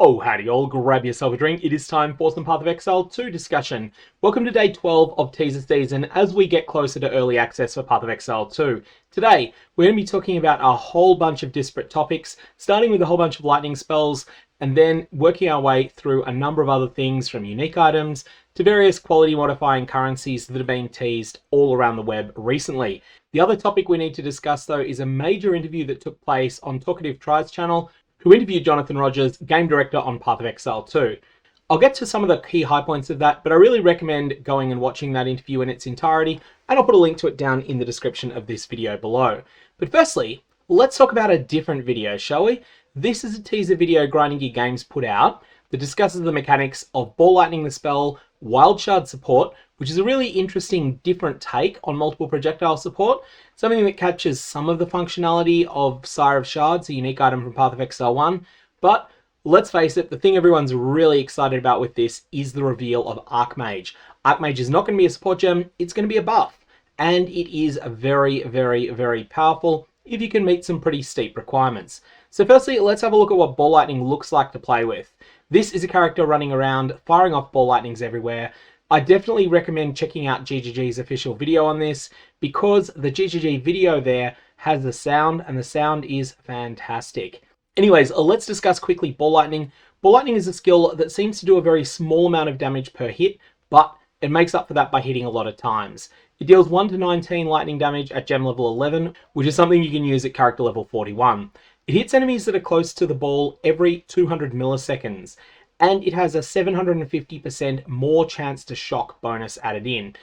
Oh, howdy all, grab yourself a drink. It is time for some PathOfExile 2 discussion. Welcome to day 12 of teaser season as we get closer to early access for PathOfExile 2. Today, we're going to be talking about a whole bunch of disparate topics, starting with a whole bunch of lightning spells, and then working our way through a number of other things from unique items to various quality modifying currencies that have been teased all around the web recently. The other topic we need to discuss though is a major interview that took place on Talkative Try's channel, who interviewed Jonathan Rogers, game director on PathOfExile 2. I'll get to some of the key high points of that, but I really recommend going and watching that interview in its entirety, and I'll put a link to it down in the description of this video below. But firstly, let's talk about a different video, shall we? This is a teaser video Grinding Gear Games put out that discusses the mechanics of Ball Lightning the spell, Wildshards support, which is a really interesting different take on multiple projectile support, something that captures some of the functionality of Sire of Shards, a unique item from PathOfExile 1, but let's face it, the thing everyone's really excited about with this is the reveal of Archmage. Archmage is not going to be a support gem, it's going to be a buff, and it is very, very, very powerful if you can meet some pretty steep requirements. So firstly, let's have a look at what Ball Lightning looks like to play with. This is a character running around, firing off ball lightnings everywhere. I definitely recommend checking out GGG's official video on this because the GGG video there has the sound and the sound is fantastic. Anyways, let's discuss quickly Ball Lightning. Ball Lightning is a skill that seems to do a very small amount of damage per hit, but it makes up for that by hitting a lot of times. It deals 1 to 19 lightning damage at gem level 11, which is something you can use at character level 41. It hits enemies that are close to the ball every 200 milliseconds, and it has a 750% more chance to shock bonus added in.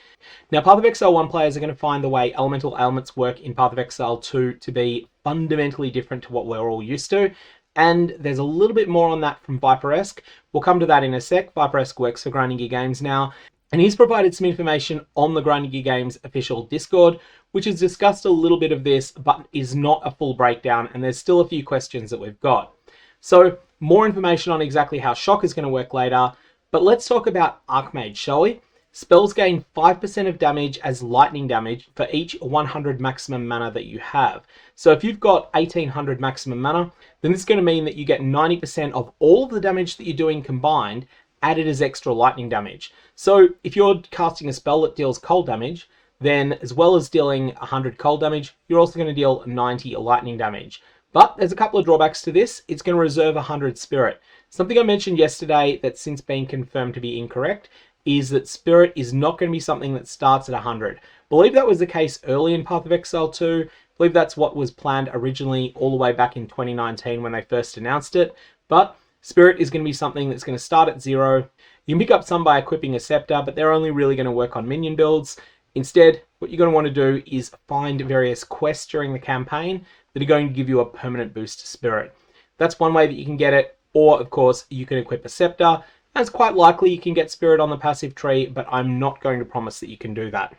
Now, PathOfExile 1 players are going to find the way elemental ailments work in PathOfExile 2 to be fundamentally different to what we're all used to, and there's a little bit more on that from Viperesque. We'll come to that in a sec. Viperesque works for Grinding Gear Games now, and he's provided some information on the Grinding Gear Games official Discord, which has discussed a little bit of this, but is not a full breakdown, and there's still a few questions that we've got. So, more information on exactly how Shock is going to work later, but let's talk about Archmage, shall we? Spells gain 5% of damage as lightning damage for each 100 maximum mana that you have. So if you've got 1800 maximum mana, then this is going to mean that you get 90% of all of the damage that you're doing combined added as extra lightning damage. So if you're casting a spell that deals cold damage, then as well as dealing 100 cold damage, you're also going to deal 90 lightning damage. But there's a couple of drawbacks to this. It's going to reserve 100 Spirit. Something I mentioned yesterday that's since been confirmed to be incorrect is that Spirit is not going to be something that starts at 100. I believe that was the case early in PathOfExile 2. I believe that's what was planned originally all the way back in 2019 when they first announced it. But Spirit is going to be something that's going to start at 0. You can pick up some by equipping a Scepter, but they're only really going to work on minion builds. Instead, what you're going to want to do is find various quests during the campaign that are going to give you a permanent boost to Spirit. That's one way that you can get it, or of course you can equip a Scepter, and it's quite likely you can get Spirit on the passive tree, but I'm not going to promise that you can do that.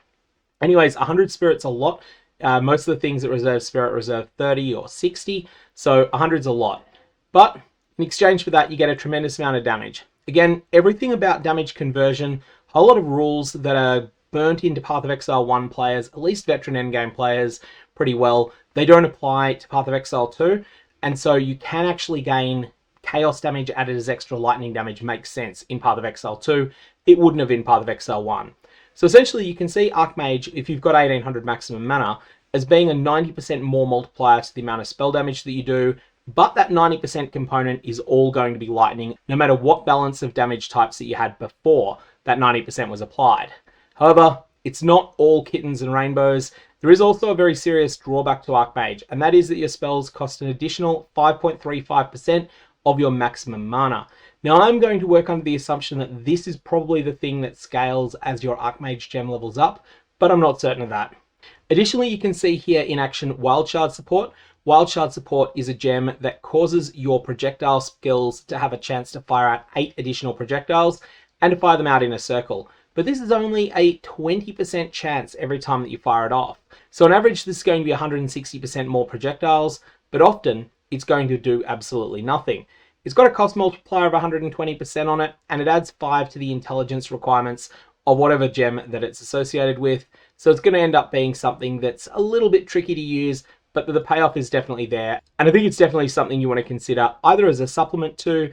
Anyways, 100 Spirit's a lot. Most of the things that reserve Spirit reserve 30 or 60, so 100's a lot. But in exchange for that, you get a tremendous amount of damage. Again, everything about damage conversion, a whole lot of rules that are burnt into PathOfExile 1 players, at least veteran endgame players, pretty well. They don't apply to PathOfExile 2, and so you can actually gain chaos damage added as extra lightning damage. Makes sense in PathOfExile 2. It wouldn't have in PathOfExile 1. So essentially you can see Archmage, if you've got 1800 maximum mana, as being a 90% more multiplier to the amount of spell damage that you do, but that 90% component is all going to be lightning, no matter what balance of damage types that you had before that 90% was applied. However, it's not all kittens and rainbows. There is also a very serious drawback to Archmage, and that is that your spells cost an additional 5.35% of your maximum mana. Now, I'm going to work under the assumption that this is probably the thing that scales as your Archmage gem levels up, but I'm not certain of that. Additionally, you can see here in action Wildshard support. Wildshard support is a gem that causes your projectile skills to have a chance to fire out 8 additional projectiles and to fire them out in a circle. But this is only a 20% chance every time that you fire it off. So on average, this is going to be 160% more projectiles, but often it's going to do absolutely nothing. It's got a cost multiplier of 120% on it, and it adds 5 to the intelligence requirements of whatever gem that it's associated with. So it's going to end up being something that's a little bit tricky to use, but the payoff is definitely there. And I think it's definitely something you want to consider either as a supplement to,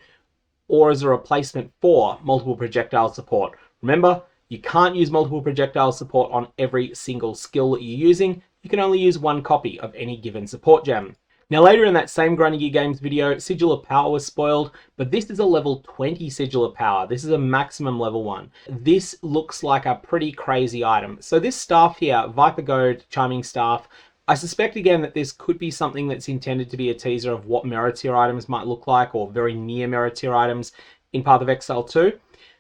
or as a replacement for multiple projectile support. Remember, you can't use multiple projectile support on every single skill that you're using. You can only use one copy of any given support gem. Now later in that same Grinding Gear Games video, Sigil of Power was spoiled, but this is a level 20 Sigil of Power. This is a maximum level 1. This looks like a pretty crazy item. So this staff here, Viper Goad Charming Staff, I suspect again that this could be something that's intended to be a teaser of what Mirror Tier items might look like, or very near Mirror Tier items in Path of Exile 2.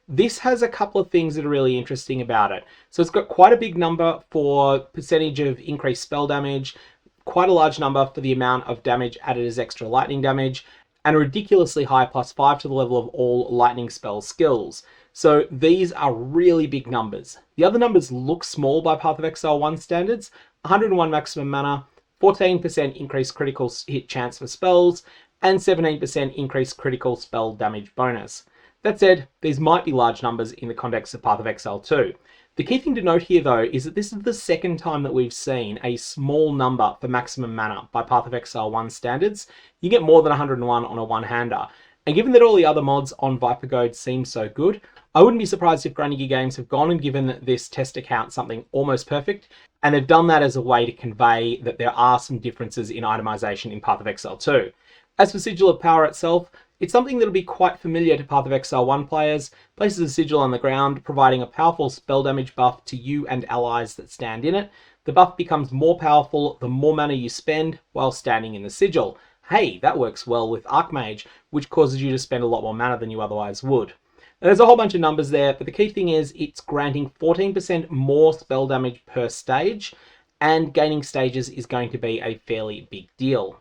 This has a couple of things that are really interesting about it. So it's got quite a big number for percentage of increased spell damage, quite a large number for the amount of damage added as extra lightning damage, and a ridiculously high +5 to the level of all lightning spell skills. So these are really big numbers. The other numbers look small by Path of Exile 1 standards. 101 maximum mana, 14% increased critical hit chance for spells, and 17% increased critical spell damage bonus. That said, these might be large numbers in the context of Path of Exile 2. The key thing to note here though is that this is the second time that we've seen a small number for maximum mana by Path of Exile 1 standards. You get more than 101 on a one-hander. And given that all the other mods on Viper Goad seem so good, I wouldn't be surprised if Grinding Gear Games have gone and given this test account something almost perfect, and they've done that as a way to convey that there are some differences in itemization in Path of Exile 2. As for Sigil of Power itself, it's something that'll be quite familiar to Path of Exile 1 players. Places a sigil on the ground, providing a powerful spell damage buff to you and allies that stand in it. The buff becomes more powerful the more mana you spend while standing in the sigil. Hey, that works well with Archmage, which causes you to spend a lot more mana than you otherwise would. Now, there's a whole bunch of numbers there, but the key thing is it's granting 14% more spell damage per stage, and gaining stages is going to be a fairly big deal.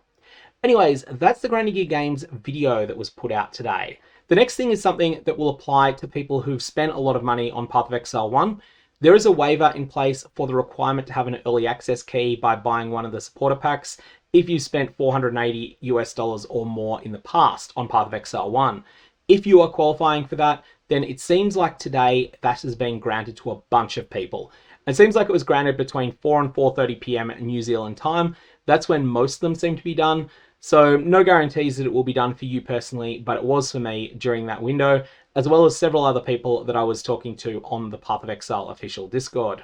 Anyways, that's the Grinding Gear Games video that was put out today. The next thing is something that will apply to people who've spent a lot of money on Path of Exile 1. There is a waiver in place for the requirement to have an early access key by buying one of the supporter packs if you spent $480 US or more in the past on Path of Exile 1. If you are qualifying for that, then it seems like today that has been granted to a bunch of people. It seems like it was granted between 4 and 4:30 PM New Zealand time. That's when most of them seem to be done. So no guarantees that it will be done for you personally, but it was for me during that window, as well as several other people that I was talking to on the Path of Exile official Discord.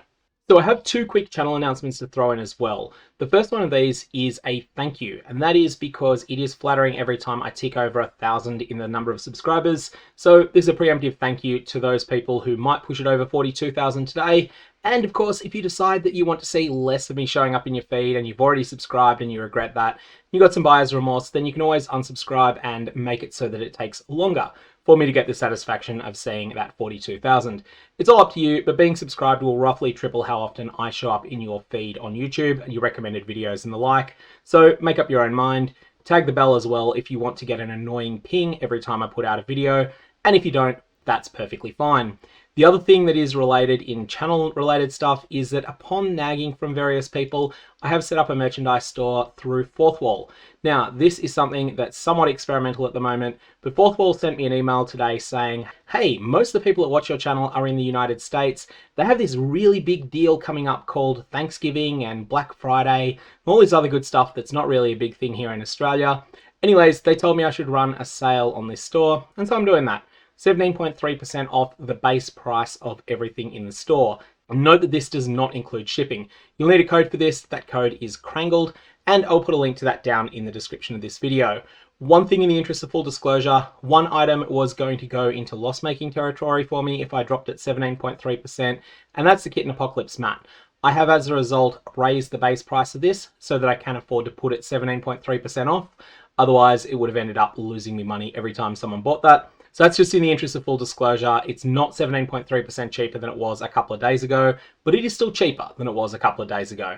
So I have two quick channel announcements to throw in as well. The first one of these is a thank you, and that is because it is flattering every time I tick over 1,000 in the number of subscribers. So this is a preemptive thank you to those people who might push it over 42,000 today. And of course, if you decide that you want to see less of me showing up in your feed and you've already subscribed and you regret that, you got some buyer's remorse, then you can always unsubscribe and make it so that it takes longer for me to get the satisfaction of seeing that 42,000. It's all up to you, but being subscribed will roughly triple how often I show up in your feed on YouTube and your recommended videos and the like. So make up your own mind. Tag the bell as well if you want to get an annoying ping every time I put out a video. And if you don't, that's perfectly fine. The other thing that is related in channel related stuff is that upon nagging from various people, I have set up a merchandise store through Fourth Wall. Now, this is something that's somewhat experimental at the moment, but Fourth Wall sent me an email today saying, hey, most of the people that watch your channel are in the United States. They have this really big deal coming up called Thanksgiving and Black Friday, and all this other good stuff that's not really a big thing here in Australia. Anyways, they told me I should run a sale on this store, and so I'm doing that. 17.3% off the base price of everything in the store. Note that this does not include shipping. You'll need a code for this. That code is KRANGLED, and I'll put a link to that down in the description of this video. One thing in the interest of full disclosure, one item was going to go into loss-making territory for me if I dropped it 17.3%, and that's the Kitten Apocalypse mat. I have, as a result, raised the base price of this so that I can afford to put it 17.3% off. Otherwise, it would have ended up losing me money every time someone bought that. So that's just in the interest of full disclosure. It's not 17.3% cheaper than it was a couple of days ago, but it is still cheaper than it was a couple of days ago.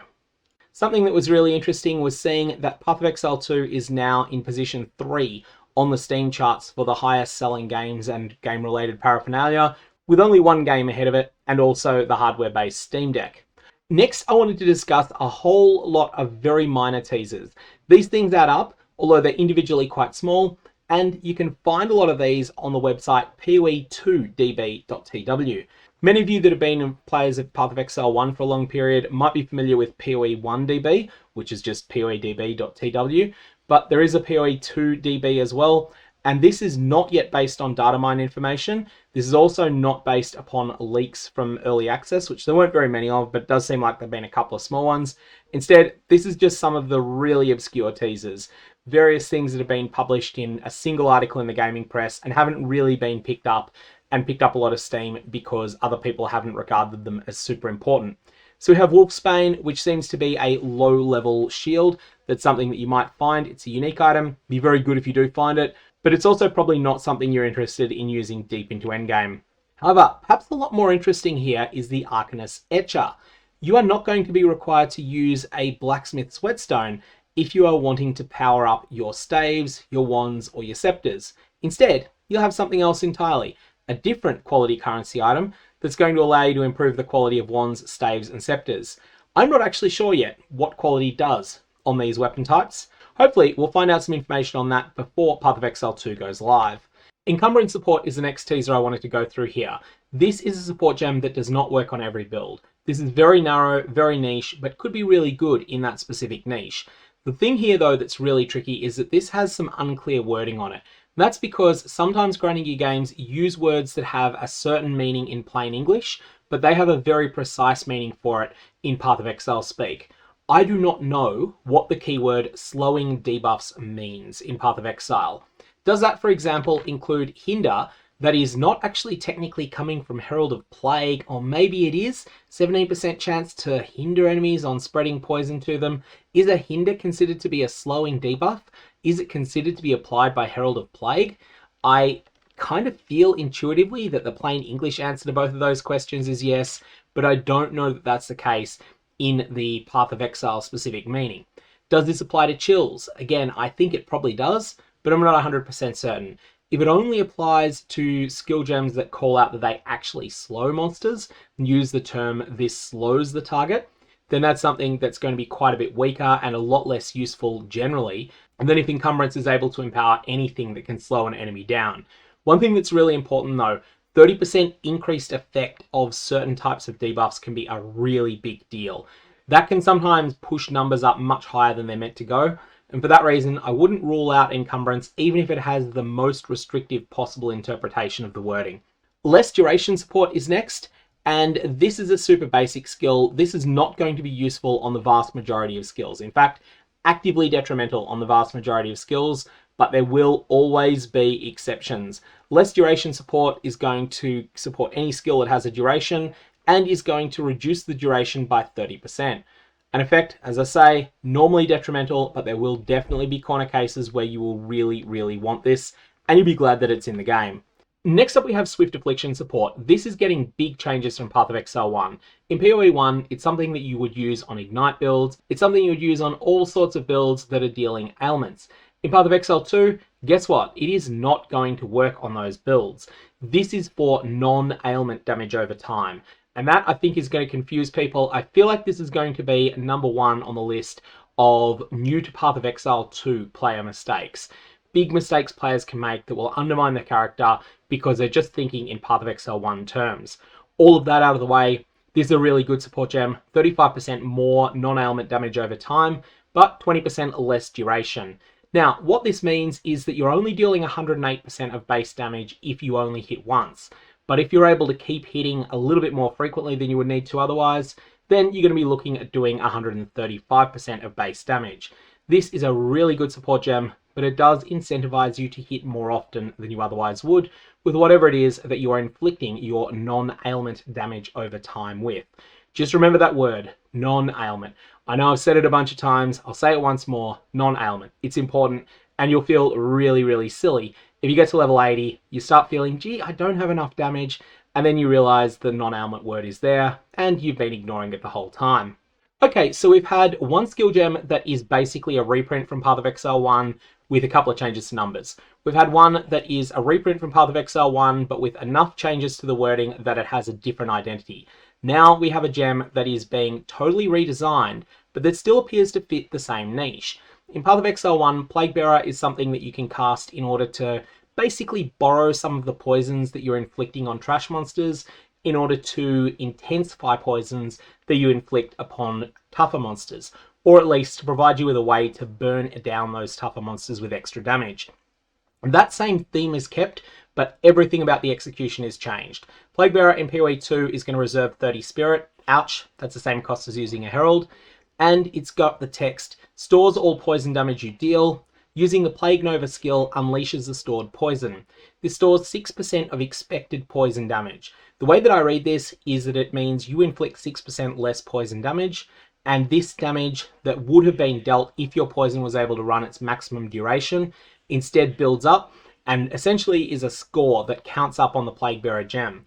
Something that was really interesting was seeing that Path of Exile 2 is now in position 3 on the Steam charts for the highest selling games and game-related paraphernalia, with only one game ahead of it, and also the hardware-based Steam Deck. Next, I wanted to discuss a whole lot of very minor teasers. These things add up, although they're individually quite small, and you can find a lot of these on the website POE2DB.tw. Many of you that have been players of Path of Exile 1 for a long period might be familiar with POE1DB, which is just POEDB.tw, but there is a POE2DB as well, And this is not yet based on data mine information. This is also not based upon leaks from early access, which there weren't very many of, but it does seem like there have been a couple of small ones. Instead, this is just some of the really obscure teasers. Various things that have been published in a single article in the gaming press and haven't really been picked up a lot of steam because other people haven't regarded them as super important. So we have Wulfsbane, which seems to be a low-level shield. That's something that you might find. It's a unique item. Be very good if you do find it, but it's also probably not something you're interested in using deep into endgame. However, perhaps a lot more interesting here is the Arcanist Etcher. You are not going to be required to use a blacksmith's whetstone if you are wanting to power up your staves, your wands, or your scepters. Instead, you'll have something else entirely, a different quality currency item that's going to allow you to improve the quality of wands, staves, and scepters. I'm not actually sure yet what quality does on these weapon types. Hopefully, we'll find out some information on that before PathOfExile 2 goes live. Encumbrance support is the next teaser I wanted to go through here. This is a support gem that does not work on every build. This is very narrow, very niche, but could be really good in that specific niche. The thing here, though, that's really tricky is that this has some unclear wording on it. That's because sometimes grinding gear games use words that have a certain meaning in plain English, but they have a very precise meaning for it in PathOfExile speak. I do not know what the keyword slowing debuffs means in PathOfExile. Does that, for example, include hinder that is not actually technically coming from Herald of Plague, or maybe it is 17% chance to hinder enemies on spreading poison to them? Is a hinder considered to be a slowing debuff? Is it considered to be applied by Herald of Plague? I kind of feel intuitively that the plain English answer to both of those questions is yes, but I don't know that that's the case in the PathOfExile specific meaning. Does this apply to chills? Again, I think it probably does, but I'm not 100% certain. If it only applies to skill gems that call out that they actually slow monsters and use the term "this slows the target," then that's something that's going to be quite a bit weaker and a lot less useful generally than if Encumbrance is able to empower anything that can slow an enemy down. One thing that's really important though, 30% increased effect of certain types of debuffs can be a really big deal. That can sometimes push numbers up much higher than they're meant to go. And for that reason, I wouldn't rule out Encumbrance even if it has the most restrictive possible interpretation of the wording. Less duration support is next, and this is a super basic skill. This is not going to be useful on the vast majority of skills. In fact, actively detrimental on the vast majority of skills, but there will always be exceptions. Less duration support is going to support any skill that has a duration and is going to reduce the duration by 30%. An effect, as I say, normally detrimental, but there will definitely be corner cases where you will really, really want this, and you'll be glad that it's in the game. Next up, we have Swift Affliction support. This is getting big changes from PathOfExile 1. In PoE 1, it's something that you would use on Ignite builds. It's something you would use on all sorts of builds that are dealing ailments. In PathOfExile 2, guess what? It is not going to work on those builds. This is for non-ailment damage over time. And that, I think, is going to confuse people. I feel like this is going to be number one on the list of new to PathOfExile 2 player mistakes. Big mistakes players can make that will undermine their character because they're just thinking in PathOfExile 1 terms. All of that out of the way, this is a really good support gem. 35% more non-ailment damage over time, but 20% less duration. Now, what this means is that you're only dealing 108% of base damage if you only hit once. But if you're able to keep hitting a little bit more frequently than you would need to otherwise, then you're going to be looking at doing 135% of base damage. This is a really good support gem, but it does incentivize you to hit more often than you otherwise would with whatever it is that you are inflicting your non-ailment damage over time with. Just remember that word, non-ailment. I know I've said it a bunch of times, I'll say it once more, non-ailment. It's important, and you'll feel really, really silly if you get to level 80, you start feeling, gee, I don't have enough damage, and then you realize the non-ailment word is there, and you've been ignoring it the whole time. Okay, so we've had one skill gem that is basically a reprint from PathOfExile 1 with a couple of changes to numbers. We've had one that is a reprint from PathOfExile 1, but with enough changes to the wording that it has a different identity. Now we have a gem that is being totally redesigned, but that still appears to fit the same niche. In PathOfExile 1, Plaguebearer is something that you can cast in order to basically borrow some of the poisons that you're inflicting on trash monsters in order to intensify poisons that you inflict upon tougher monsters, or at least to provide you with a way to burn down those tougher monsters with extra damage. That same theme is kept, but everything about the execution is changed. Plaguebearer in PoE 2 is going to reserve 30 spirit. Ouch, that's the same cost as using a Herald. And it's got the text, stores all poison damage you deal. Using the Plague Nova skill unleashes the stored poison. This stores 6% of expected poison damage. The way that I read this is that it means you inflict 6% less poison damage, and this damage that would have been dealt if your poison was able to run its maximum duration instead builds up and essentially is a score that counts up on the Plaguebearer gem.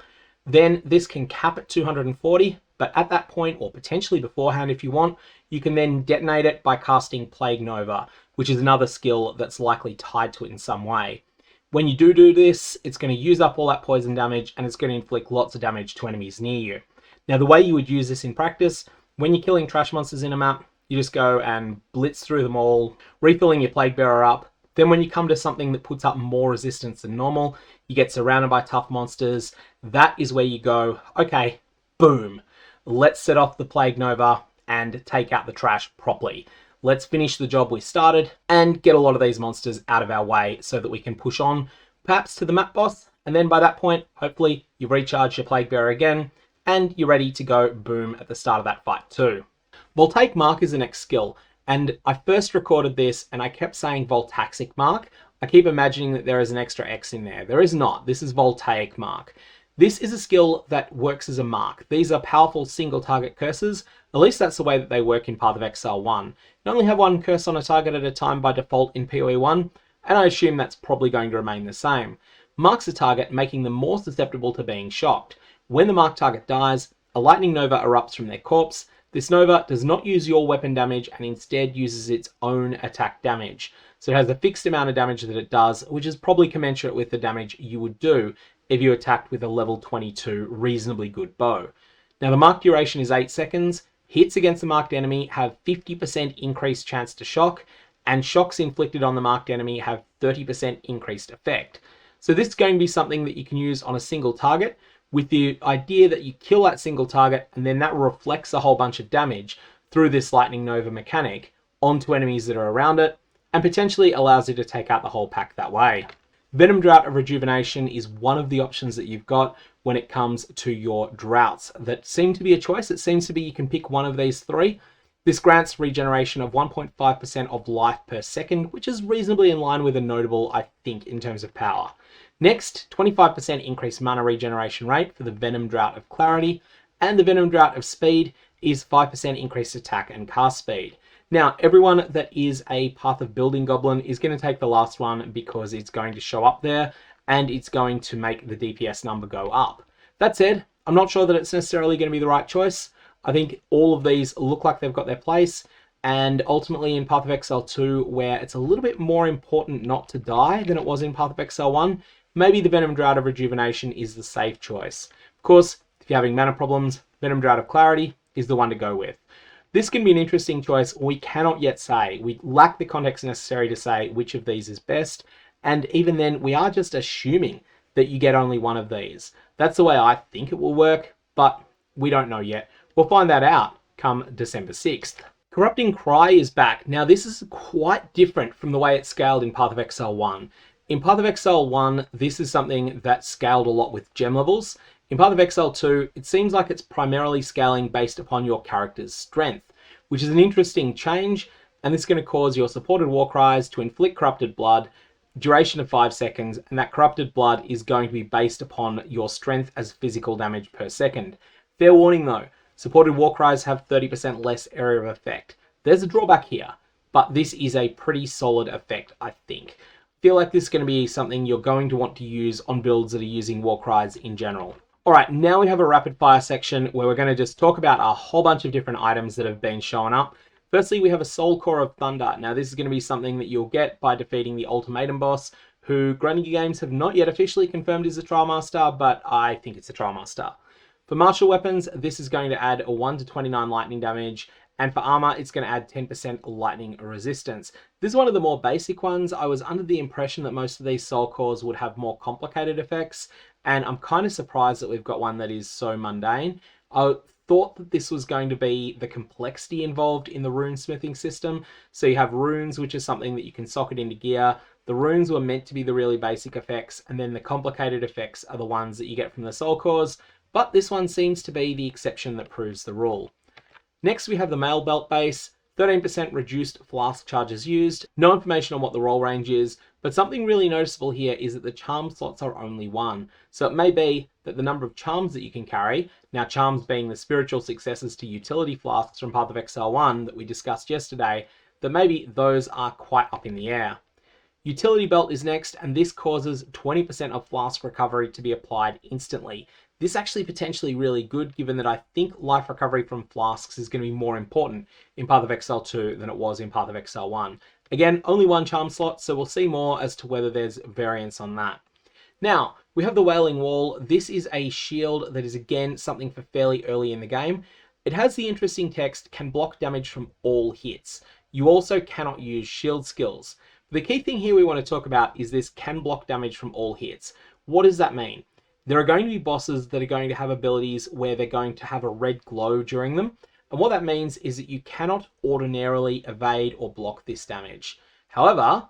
Then this can cap at 240, but at that point, or potentially beforehand if you want, you can then detonate it by casting Plague Nova, which is another skill that's likely tied to it in some way. When you do this, it's going to use up all that poison damage and it's going to inflict lots of damage to enemies near you. Now, the way you would use this in practice, when you're killing trash monsters in a map, you just go and blitz through them all, refilling your Plaguebearer up. Then when you come to something that puts up more resistance than normal, you get surrounded by tough monsters. That is where you go, okay, boom, let's set off the Plague Nova and take out the trash properly. Let's finish the job we started and get a lot of these monsters out of our way so that we can push on, perhaps to the map boss. And then by that point, hopefully you recharge your Plaguebearer again and you're ready to go boom at the start of that fight too. Voltaic Mark is the next skill. And I first recorded this and I kept saying Voltaic Mark. I keep imagining that there is an extra X in there. There is not. This is Voltaic Mark. This is a skill that works as a mark. These are powerful single target curses. At least that's the way that they work in PathOfExile 1. You only have one curse on a target at a time by default in PoE 1, and I assume that's probably going to remain the same. Marks a target, making them more susceptible to being shocked. When the marked target dies, a lightning nova erupts from their corpse. This nova does not use your weapon damage and instead uses its own attack damage. So it has a fixed amount of damage that it does, which is probably commensurate with the damage you would do if you attacked with a level 22 reasonably good bow. Now the mark duration is 8 seconds. Hits against the marked enemy have 50% increased chance to shock, and shocks inflicted on the marked enemy have 30% increased effect. So this is going to be something that you can use on a single target, with the idea that you kill that single target and then that reflects a whole bunch of damage through this Lightning Nova mechanic onto enemies that are around it, and potentially allows you to take out the whole pack that way. Venom Draught of Rejuvenation is one of the options that you've got when it comes to your droughts that seem to be a choice. It seems to be you can pick one of these three. This grants regeneration of 1.5% of life per second, which is reasonably in line with a notable, I think, in terms of power. Next, 25% increased mana regeneration rate for the Venom Draught of Clarity, and the Venom Draught of Speed is 5% increased attack and cast speed. Now, everyone that is a Path of Building Goblin is going to take the last one because it's going to show up there and it's going to make the DPS number go up. That said, I'm not sure that it's necessarily going to be the right choice. I think all of these look like they've got their place, and ultimately in PathOfExile 2, where it's a little bit more important not to die than it was in PathOfExile 1, maybe the Venom Draught of Rejuvenation is the safe choice. Of course, if you're having mana problems, Venom Draught of Clarity is the one to go with. This can be an interesting choice. We cannot yet say. We lack the context necessary to say which of these is best, and even then, we are just assuming that you get only one of these. That's the way I think it will work, but we don't know yet. We'll find that out come December 6th. Corrupting Cry is back. Now, this is quite different from the way it's scaled in PathOfExile 1. In PathOfExile 1, this is something that scaled a lot with gem levels. In PathOfExile 2, it seems like it's primarily scaling based upon your character's strength, which is an interesting change, and this is going to cause your supported Warcries to inflict corrupted blood, duration of 5 seconds, and that corrupted blood is going to be based upon your strength as physical damage per second. Fair warning though, supported Warcries have 30% less area of effect. There's a drawback here, but this is a pretty solid effect, I think. I feel like this is going to be something you're going to want to use on builds that are using Warcries in general. Alright, now we have a rapid fire section where we're going to just talk about a whole bunch of different items that have been showing up. Firstly, we have a Soul Core of Thunder. Now, this is going to be something that you'll get by defeating the Ultimatum boss, who Grungy Games have not yet officially confirmed is a Trial Master, but I think it's a Trial Master. For martial weapons, this is going to add a 1 to 29 lightning damage, and for armor, it's going to add 10% lightning resistance. This is one of the more basic ones. I was under the impression that most of these Soul Cores would have more complicated effects, and I'm kind of surprised that we've got one that is so mundane. I thought that this was going to be the complexity involved in the rune smithing system. So you have runes, which is something that you can socket into gear. The runes were meant to be the really basic effects, and then the complicated effects are the ones that you get from the soul cores, but this one seems to be the exception that proves the rule. Next we have the mail belt base, 13% reduced flask charges used, no information on what the roll range is, but something really noticeable here is that the charm slots are only 1. So it may be that the number of charms that you can carry, now charms being the spiritual successors to utility flasks from PathOfExile 1 that we discussed yesterday, that maybe those are quite up in the air. Utility belt is next, and this causes 20% of flask recovery to be applied instantly. This is actually potentially really good, given that I think life recovery from flasks is going to be more important in PathOfExile 2 than it was in PathOfExile 1. Again, only 1 charm slot, so we'll see more as to whether there's variance on that. Now, we have the Wailing Wall. This is a shield that is again something for fairly early in the game. It has the interesting text, can block damage from all hits. You also cannot use shield skills. The key thing here we want to talk about is this can block damage from all hits. What does that mean? There are going to be bosses that are going to have abilities where they're going to have a red glow during them. And what that means is that you cannot ordinarily evade or block this damage. However,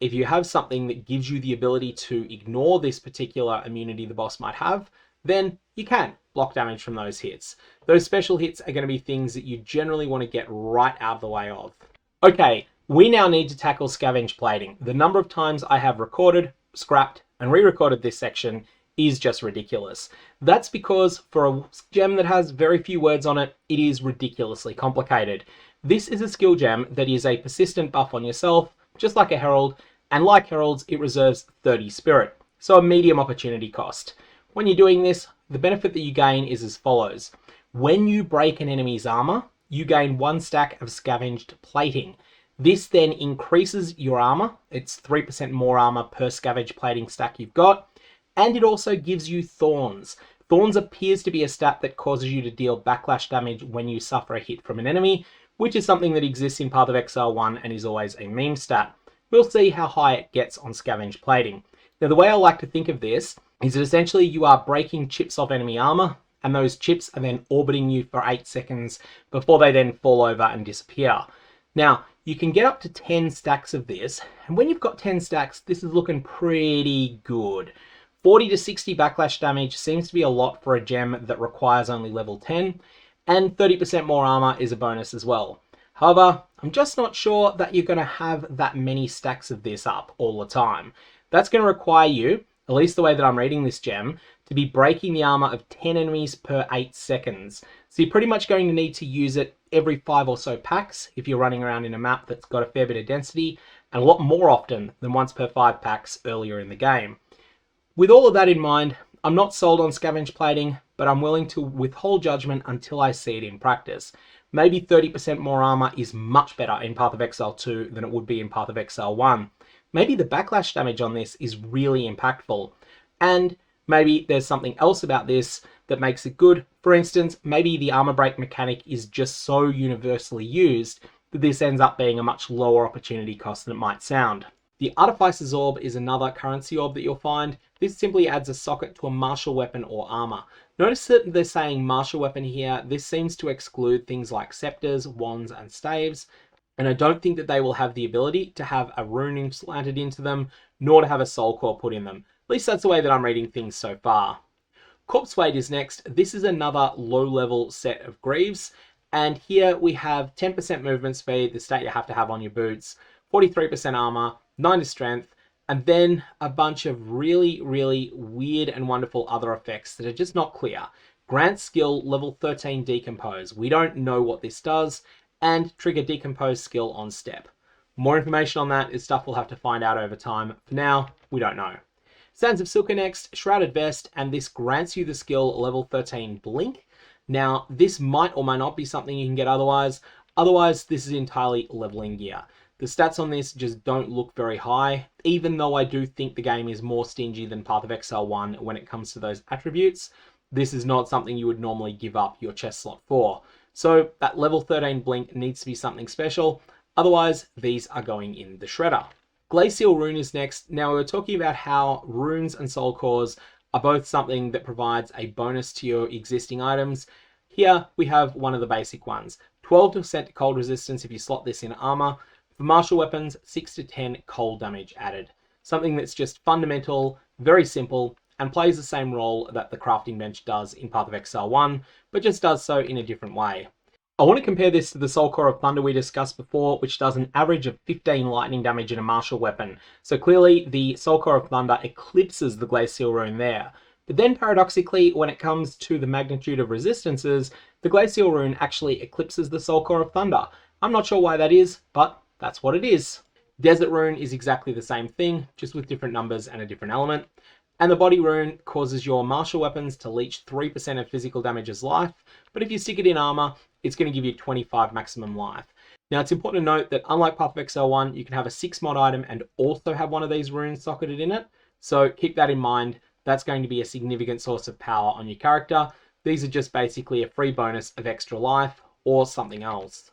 if you have something that gives you the ability to ignore this particular immunity the boss might have, then you can block damage from those hits. Those special hits are going to be things that you generally want to get right out of the way of. Okay, we now need to tackle Scavenged plating. The number of times I have recorded, scrapped, and re-recorded this section is just ridiculous. That's because for a gem that has very few words on it, it is ridiculously complicated. This is a skill gem that is a persistent buff on yourself, just like a herald, and like heralds, it reserves 30 spirit, so a medium opportunity cost. When you're doing this, the benefit that you gain is as follows. When you break an enemy's armor, you gain 1 stack of Scavenged plating. This then increases your armor. It's 3% more armor per Scavenged plating stack you've got. And it also gives you Thorns. Thorns appears to be a stat that causes you to deal backlash damage when you suffer a hit from an enemy, which is something that exists in PathOfExile 1 and is always a meme stat. We'll see how high it gets on Scavenged plating. Now, the way I like to think of this is that essentially you are breaking chips off enemy armor, and those chips are then orbiting you for 8 seconds before they then fall over and disappear. Now, you can get up to 10 stacks of this, and when you've got 10 stacks, this is looking pretty good. 40 to 60 backlash damage seems to be a lot for a gem that requires only level 10, and 30% more armor is a bonus as well. However, I'm just not sure that you're going to have that many stacks of this up all the time. That's going to require you, at least the way that I'm reading this gem, to be breaking the armor of 10 enemies per 8 seconds. So you're pretty much going to need to use it every 5 or so packs if you're running around in a map that's got a fair bit of density, and a lot more often than once per 5 packs earlier in the game. With all of that in mind, I'm not sold on Scavenged plating, but I'm willing to withhold judgment until I see it in practice. Maybe 30% more armor is much better in PathOfExile 2 than it would be in PathOfExile 1. Maybe the backlash damage on this is really impactful. And maybe there's something else about this that makes it good. For instance, maybe the armor break mechanic is just so universally used that this ends up being a much lower opportunity cost than it might sound. The Artificer's Orb is another currency orb that you'll find. This simply adds a socket to a martial weapon or armor. Notice that they're saying martial weapon here. This seems to exclude things like scepters, wands, and staves. And I don't think that they will have the ability to have a rune implanted into them, nor to have a soul core put in them. At least that's the way that I'm reading things so far. Corpsewade is next. This is another low-level set of greaves. And here we have 10% movement speed, the stat you have to have on your boots, 43% armor, 9 to strength, and then a bunch of really, really weird and wonderful other effects that are just not clear. Grant skill, level 13 decompose. We don't know what this does, and trigger decompose skill on step. More information on that is stuff we'll have to find out over time. For now, we don't know. Sands of Silk are next, Shrouded Vest, and this grants you the skill level 13 blink. Now, this might or might not be something you can get otherwise. Otherwise, this is entirely leveling gear. The stats on this just don't look very high, even though I do think the game is more stingy than PathOfExile 1 when it comes to those attributes. This is not something you would normally give up your chest slot for. So that level 13 blink needs to be something special. Otherwise, these are going in the shredder. Glacial Rune is next. Now, we were talking about how runes and soul cores are both something that provides a bonus to your existing items. Here we have one of the basic ones. 12% to cold resistance if you slot this in armor. For martial weapons, 6 to 10 cold damage added. something that's just fundamental, very simple, and plays the same role that the crafting bench does in PathOfExile 1, but just does so in a different way. I want to compare this to the Soul Core of Thunder we discussed before, which does an average of 15 lightning damage in a martial weapon. So clearly the Soul Core of Thunder eclipses the Glacial Rune there. But then paradoxically, when it comes to the magnitude of resistances, the Glacial Rune actually eclipses the Soul Core of Thunder. I'm not sure why that is, but that's what it is. Desert Rune is exactly the same thing, just with different numbers and a different element. And the Body Rune causes your martial weapons to leech 3% of physical damage as life, but if you stick it in armor, it's going to give you 25 maximum life. Now it's important to note that unlike PathOfExile 1, you can have a 6 mod item and also have one of these runes socketed in it, so keep that in mind. That's going to be a significant source of power on your character. These are just basically a free bonus of extra life or something else.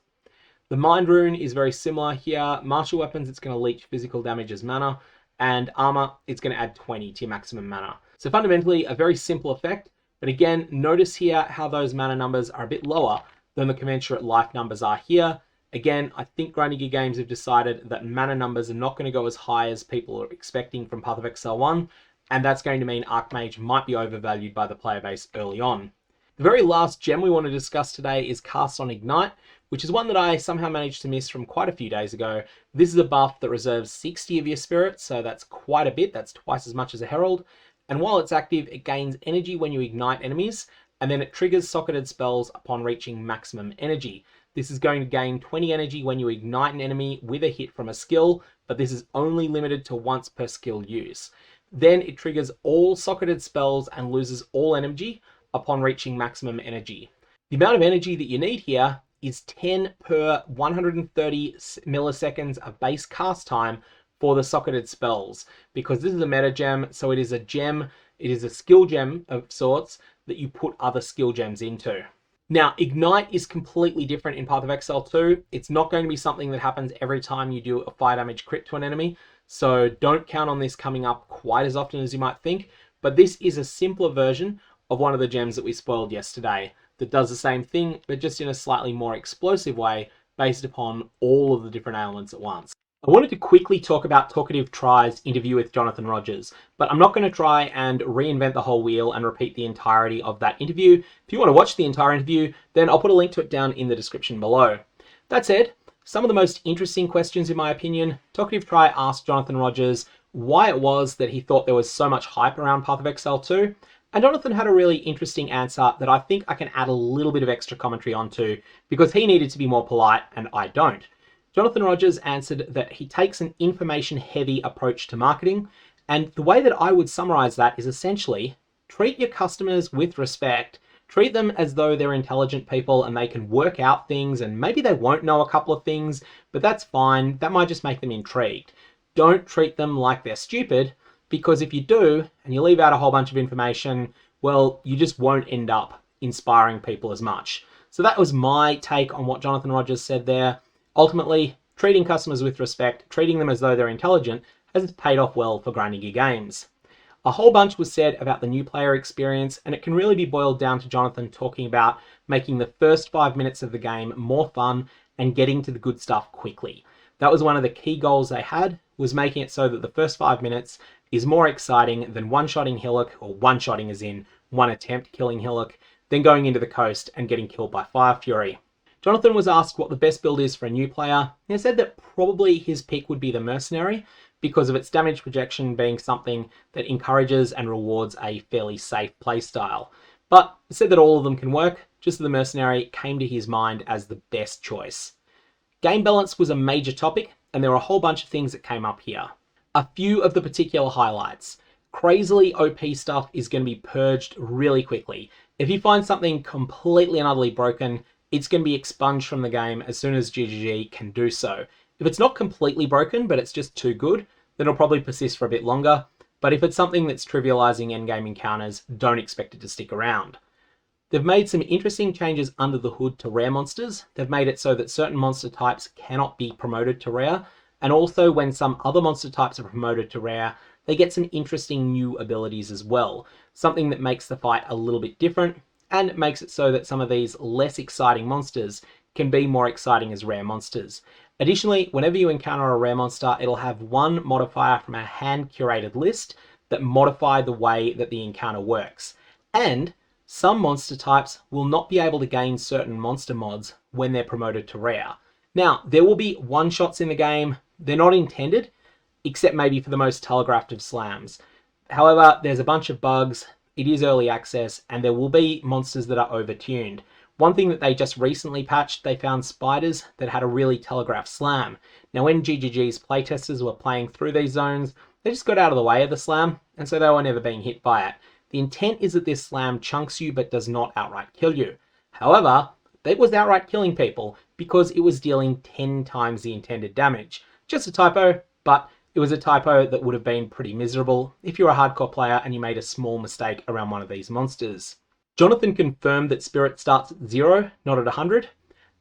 The Mind Rune is very similar here. Martial weapons, it's going to leech physical damage as mana, and armor, it's going to add 20 to your maximum mana. So fundamentally, a very simple effect, but again, notice here how those mana numbers are a bit lower than the commensurate life numbers are here. Again, I think Grinding Gear Games have decided that mana numbers are not going to go as high as people are expecting from PathOfExile 1, and that's going to mean Archmage might be overvalued by the player base early on. The very last gem we want to discuss today is Cast on Ignite, which is one that I somehow managed to miss from quite a few days ago. This is a buff that reserves 60 of your spirit, so that's quite a bit. That's twice as much as a Herald. And while it's active, it gains energy when you ignite enemies, and then it triggers socketed spells upon reaching maximum energy. This is going to gain 20 energy when you ignite an enemy with a hit from a skill, but this is only limited to once per skill use. Then it triggers all socketed spells and loses all energy upon reaching maximum energy. The amount of energy that you need here is 10 per 130 milliseconds of base cast time for the socketed spells, because this is a meta gem, so it is a gem, it is a skill gem of sorts that you put other skill gems into. Now, Ignite is completely different in PathOfExile 2. It's not going to be something that happens every time you do a fire damage crit to an enemy, so don't count on this coming up quite as often as you might think, but this is a simpler version of one of the gems that we spoiled yesterday that does the same thing, but just in a slightly more explosive way based upon all of the different ailments at once. I wanted to quickly talk about Talkative Try's interview with Jonathan Rogers, but I'm not going to try and reinvent the whole wheel and repeat the entirety of that interview. If you want to watch the entire interview, then I'll put a link to it down in the description below. That said, some of the most interesting questions in my opinion, Talkative Try asked Jonathan Rogers why it was that he thought there was so much hype around PathOfExile 2, and Jonathan had a really interesting answer that I think I can add a little bit of extra commentary onto because he needed to be more polite and I don't. Jonathan Rogers answered that he takes an information-heavy approach to marketing, and the way that I would summarize that is essentially treat your customers with respect. Treat them as though they're intelligent people and they can work out things, and maybe they won't know a couple of things, but that's fine. That might just make them intrigued. Don't treat them like they're stupid, because if you do, and you leave out a whole bunch of information, well, you just won't end up inspiring people as much. So that was my take on what Jonathan Rogers said there. Ultimately, treating customers with respect, treating them as though they're intelligent, has paid off well for Grinding Gear Games. A whole bunch was said about the new player experience, and it can really be boiled down to Jonathan talking about making the first 5 minutes of the game more fun and getting to the good stuff quickly. That was one of the key goals they had, was making it so that the first 5 minutes is more exciting than one-shotting Hillock, or one-shotting as in one attempt killing Hillock, then going into the coast and getting killed by Fire Fury. Jonathan was asked what the best build is for a new player. He said that probably his pick would be the Mercenary, because of its damage projection being something that encourages and rewards a fairly safe playstyle. But he said that all of them can work, just the Mercenary came to his mind as the best choice. Game balance was a major topic, and there were a whole bunch of things that came up here. A few of the particular highlights. Crazily OP stuff is going to be purged really quickly. If you find something completely and utterly broken, it's going to be expunged from the game as soon as GGG can do so. If it's not completely broken, but it's just too good, then it'll probably persist for a bit longer. But if it's something that's trivializing endgame encounters, don't expect it to stick around. They've made some interesting changes under the hood to rare monsters. They've made it so that certain monster types cannot be promoted to rare, and also when some other monster types are promoted to rare, they get some interesting new abilities as well. Something that makes the fight a little bit different, and it makes it so that some of these less exciting monsters can be more exciting as rare monsters. Additionally, whenever you encounter a rare monster, it'll have one modifier from a hand-curated list that modify the way that the encounter works. And some monster types will not be able to gain certain monster mods when they're promoted to rare. Now, there will be one-shots in the game. They're not intended, except maybe for the most telegraphed of slams. However, there's a bunch of bugs, it is early access, and there will be monsters that are overtuned. One thing that they just recently patched, they found spiders that had a really telegraphed slam. Now when GGG's playtesters were playing through these zones, they just got out of the way of the slam, and so they were never being hit by it. The intent is that this slam chunks you but does not outright kill you. However, it was outright killing people because it was dealing 10 times the intended damage. Just a typo, but it was a typo that would have been pretty miserable if you're a hardcore player and you made a small mistake around one of these monsters. Jonathan confirmed that Spirit starts at 0, not at 100,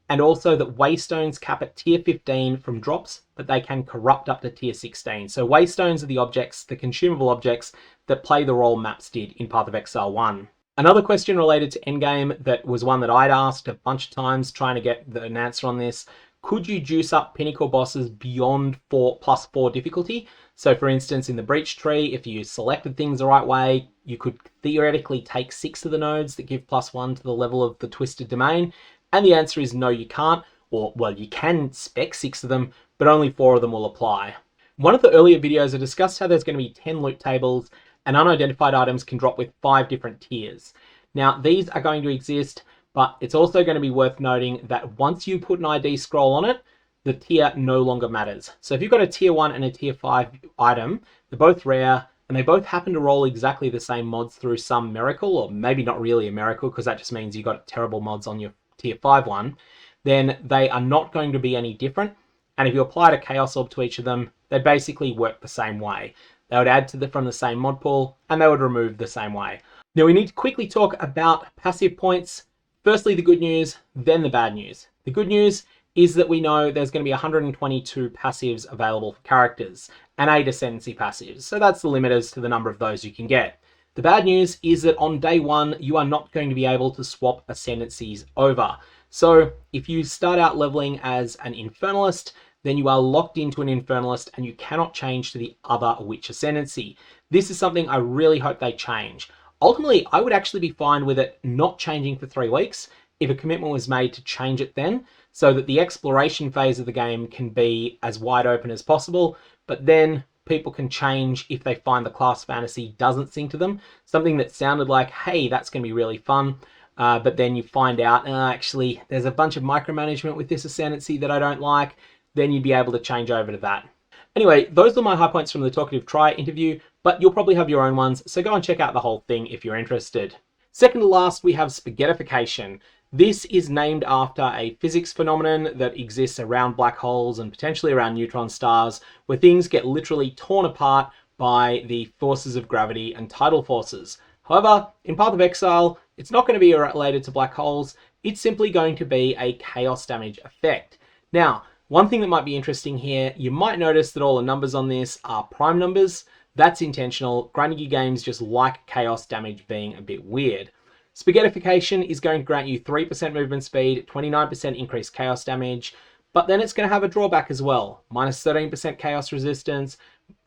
and also that Waystones cap at tier 15 from drops, but they can corrupt up to tier 16. So Waystones are the objects, the consumable objects, that play the role maps did in PathOfExile 1. Another question related to endgame that was one that I'd asked a bunch of times trying to get an answer on this. Could you juice up pinnacle bosses beyond +4 difficulty? So for instance, in the breach tree, if you selected things the right way, you could theoretically take 6 of the nodes that give +1 to the level of the twisted domain. And the answer is no, you can't. Or, well, you can spec 6 of them, but only 4 of them will apply. One of the earlier videos I discussed how there's going to be 10 loot tables and unidentified items can drop with 5 different tiers. Now, these are going to exist, but it's also going to be worth noting that once you put an ID scroll on it, the tier no longer matters. So if you've got a tier 1 and a tier 5 item, they're both rare, and they both happen to roll exactly the same mods through some miracle, or maybe not really a miracle, because that just means you got terrible mods on your tier 5 one, then they are not going to be any different. And if you applied a Chaos Orb to each of them, they basically work the same way. They would add to from the same mod pool, and they would remove the same way. Now we need to quickly talk about passive points. Firstly, the good news, then the bad news. The good news is that we know there's going to be 122 passives available for characters, and 8 ascendancy passives. So that's the limit as to the number of those you can get. The bad news is that on day 1, you are not going to be able to swap ascendancies over. So if you start out leveling as an Infernalist, then you are locked into an Infernalist and you cannot change to the other Witch Ascendancy. This is something I really hope they change. Ultimately, I would actually be fine with it not changing for 3 weeks if a commitment was made to change it then, so that the exploration phase of the game can be as wide open as possible, but then people can change if they find the class fantasy doesn't sing to them. Something that sounded like, hey, that's going to be really fun, but then you find out, actually, there's a bunch of micromanagement with this ascendancy that I don't like, then you'd be able to change over to that. Anyway, those are my high points from the Talkative Try interview, but you'll probably have your own ones, so go and check out the whole thing if you're interested. Second to last, we have Spaghettification. This is named after a physics phenomenon that exists around black holes and potentially around neutron stars, where things get literally torn apart by the forces of gravity and tidal forces. However, in PathOfExile, it's not going to be related to black holes, it's simply going to be a chaos damage effect. Now, one thing that might be interesting here, you might notice that all the numbers on this are prime numbers. That's intentional. Grinding games just like chaos damage being a bit weird. Spaghettification is going to grant you 3% movement speed, 29% increased chaos damage, but then it's going to have a drawback as well. Minus 13% chaos resistance,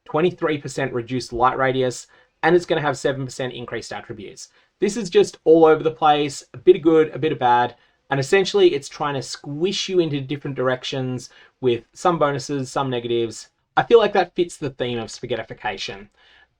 23% reduced light radius, and it's going to have 7% increased attributes. This is just all over the place, a bit of good, a bit of bad, and essentially it's trying to squish you into different directions with some bonuses, some negatives. I feel like that fits the theme of Spaghettification.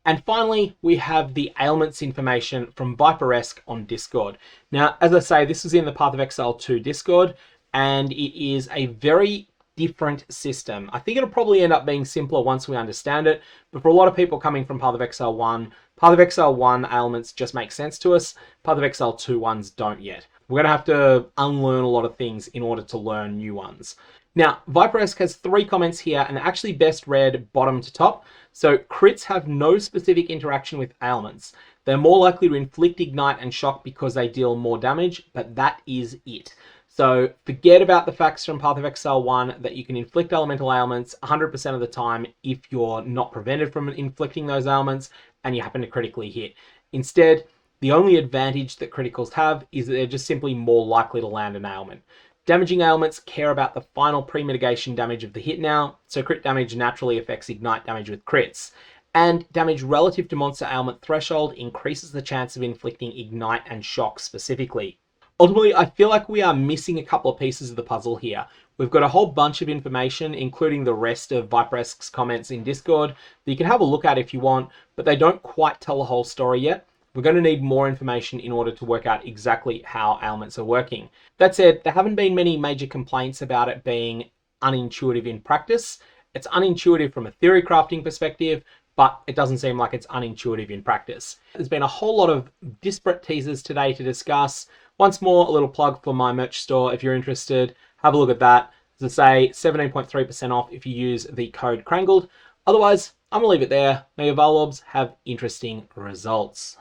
And finally, we have the ailments information from Viperesque on Discord. Now, as I say, this was in the PathOfExile 2 Discord, and it is a very different system. I think it'll probably end up being simpler once we understand it, but for a lot of people coming from PathOfExile 1, PathOfExile 1 ailments just make sense to us, PathOfExile 2 ones don't yet. We're going to have to unlearn a lot of things in order to learn new ones. Now, Viperesque has 3 comments here, and they're actually best read bottom to top. So, crits have no specific interaction with ailments. They're more likely to inflict, ignite, and shock because they deal more damage, but that is it. So, forget about the facts from PathOfExile 1 that you can inflict elemental ailments 100% of the time if you're not prevented from inflicting those ailments and you happen to critically hit. Instead, the only advantage that criticals have is that they're just simply more likely to land an ailment. Damaging ailments care about the final pre-mitigation damage of the hit now, so crit damage naturally affects ignite damage with crits. And damage relative to monster ailment threshold increases the chance of inflicting ignite and shock specifically. Ultimately, I feel like we are missing a couple of pieces of the puzzle here. We've got a whole bunch of information, including the rest of Viperesque's comments in Discord, that you can have a look at if you want, but they don't quite tell the whole story yet. We're going to need more information in order to work out exactly how ailments are working. That said, there haven't been many major complaints about it being unintuitive in practice. It's unintuitive from a theory crafting perspective, but it doesn't seem like it's unintuitive in practice. There's been a whole lot of disparate teasers today to discuss. Once more, a little plug for my merch store. If you're interested, have a look at that. As I say, 17.3% off if you use the code KRANGLED. Otherwise, I'm going to leave it there. May your Valorbs have interesting results.